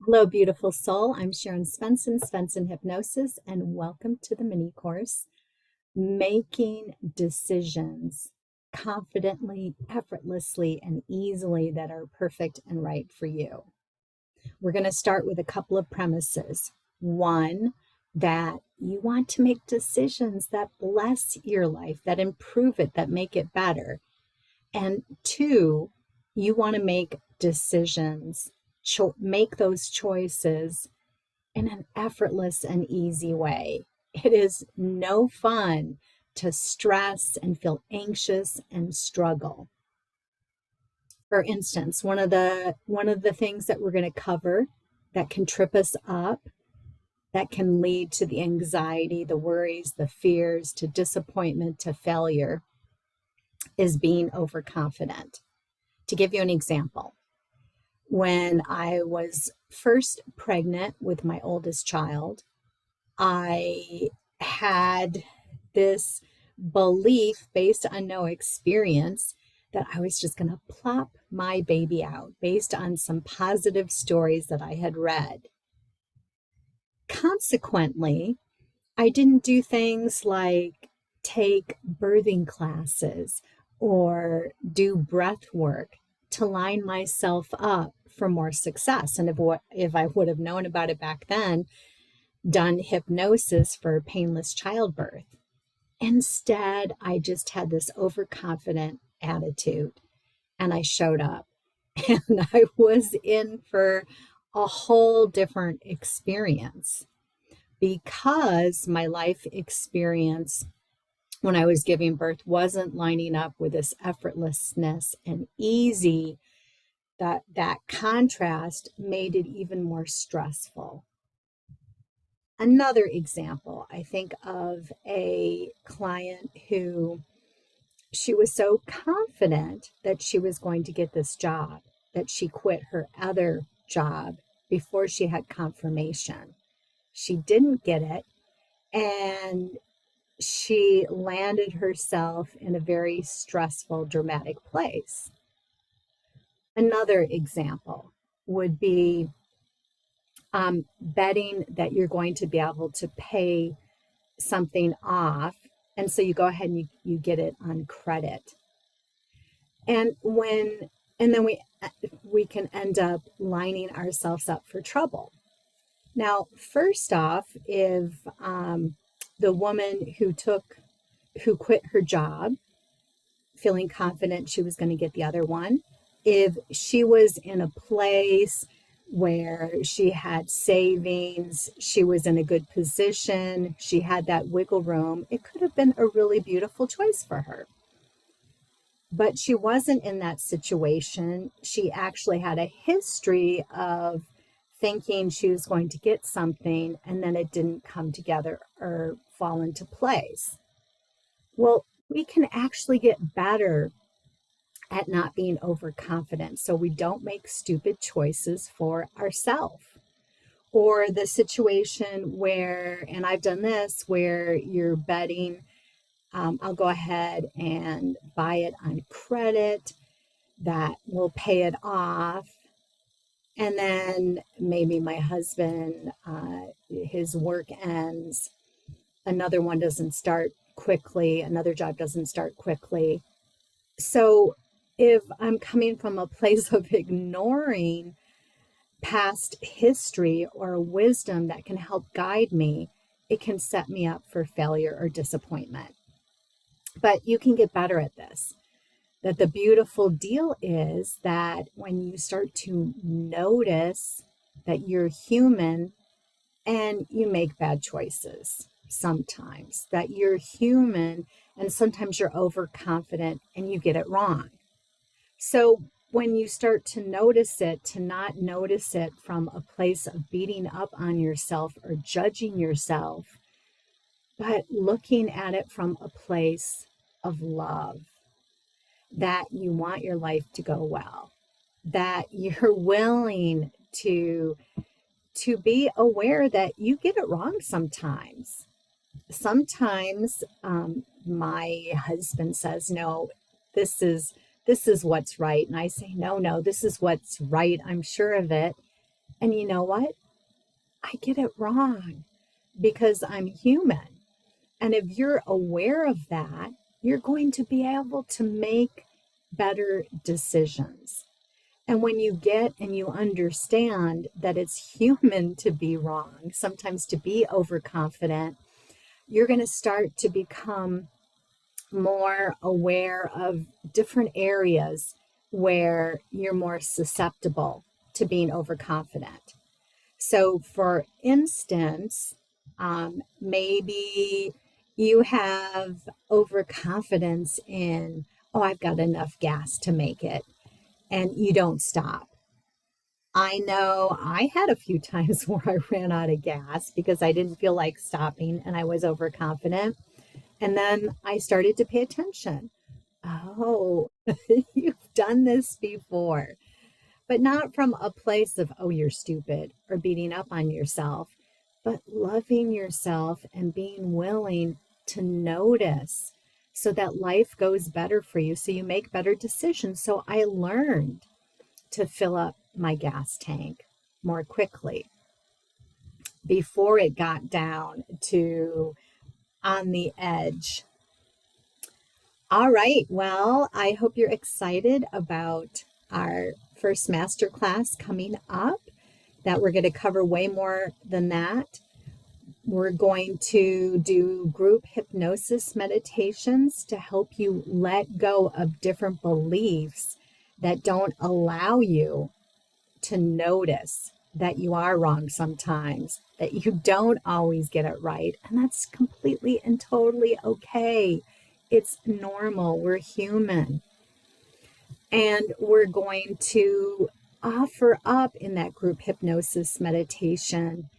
Hello, beautiful soul. I'm Sharon Svensson Hypnosis, and welcome to the mini course, Making Decisions Confidently, Effortlessly, and Easily that are perfect and right for you. We're going to start with a couple of premises. One, that you want to make decisions that bless your life, that improve it, that make it better. And two, you want to make decisions, make those choices in an effortless and easy way. It is no fun to stress and feel anxious and struggle. For instance, one of the things that we're going to cover that can trip us up, that can lead to the anxiety, the worries, the fears, to disappointment, to failure, is being overconfident. To give you an example, when I was first pregnant with my oldest child, I had this belief based on no experience that I was just going to plop my baby out based on some positive stories that I had read. Consequently, I didn't do things like take birthing classes or do breath work to line myself up for more success. And if I would have known about it back then, done hypnosis for painless childbirth. Instead, I just had this overconfident attitude and I showed up and I was in for a whole different experience because my life experience when I was giving birth wasn't lining up with this effortlessness and easy. That contrast made it even more stressful. Another example, I think of a client who she was so confident that she was going to get this job that she quit her other job before she had confirmation. She didn't get it, and she landed herself in a very stressful, dramatic place. Another example would be betting that you're going to be able to pay something off. And so you go ahead and you get it on credit. And then we can end up lining ourselves up for trouble. Now, first off, if the woman who quit her job, feeling confident she was going to get the other one, if she was in a place where she had savings, she was in a good position, she had that wiggle room, it could have been a really beautiful choice for her. But she wasn't in that situation. She actually had a history of thinking she was going to get something and then it didn't come together or fall into place. Well, we can actually get better at not being overconfident so we don't make stupid choices for ourselves. Or the situation where, and I've done this, where you're betting, I'll go ahead and buy it on credit, that will pay it off. And then maybe my husband, his work ends, another one doesn't start quickly, another job doesn't start quickly. So if I'm coming from a place of ignoring past history or wisdom that can help guide me, it can set me up for failure or disappointment. But you can get better at this. That the beautiful deal is that when you start to notice that you're human and you make bad choices sometimes, that you're human and sometimes you're overconfident and you get it wrong. So when you start to notice it, to not notice it from a place of beating up on yourself or judging yourself, but looking at it from a place of love, that you want your life to go well, that you're willing to be aware that you get it wrong sometimes. Sometimes my husband says, "No, this is what's right," and I say, "No, no, this is what's right. I'm sure of it." And you know what? I get it wrong because I'm human. And if you're aware of that, you're going to be able to make better decisions. And when you get and you understand that it's human to be wrong, sometimes to be overconfident, you're going to start to become more aware of different areas where you're more susceptible to being overconfident. So, for instance, maybe you have overconfidence in, oh, I've got enough gas to make it, and you don't stop. I know I had a few times where I ran out of gas because I didn't feel like stopping and I was overconfident. And then I started to pay attention. Oh, you've done this before, but not from a place of, oh, you're stupid or beating up on yourself, but loving yourself and being willing to notice so that life goes better for you, so you make better decisions. So I learned to fill up my gas tank more quickly before it got down to on the edge. All right. Well, I hope you're excited about our first masterclass coming up, that we're going to cover way more than that. We're going to do group hypnosis meditations to help you let go of different beliefs that don't allow you to notice that you are wrong sometimes, that you don't always get it right. And that's completely and totally okay. It's normal. We're human. And we're going to offer up in that group hypnosis meditation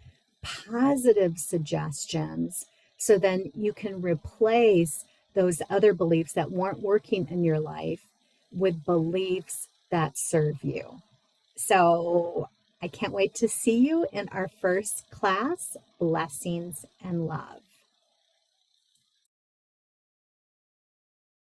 positive suggestions so then you can replace those other beliefs that weren't working in your life with beliefs that serve you. So I can't wait to see you in our first class. Blessings and love.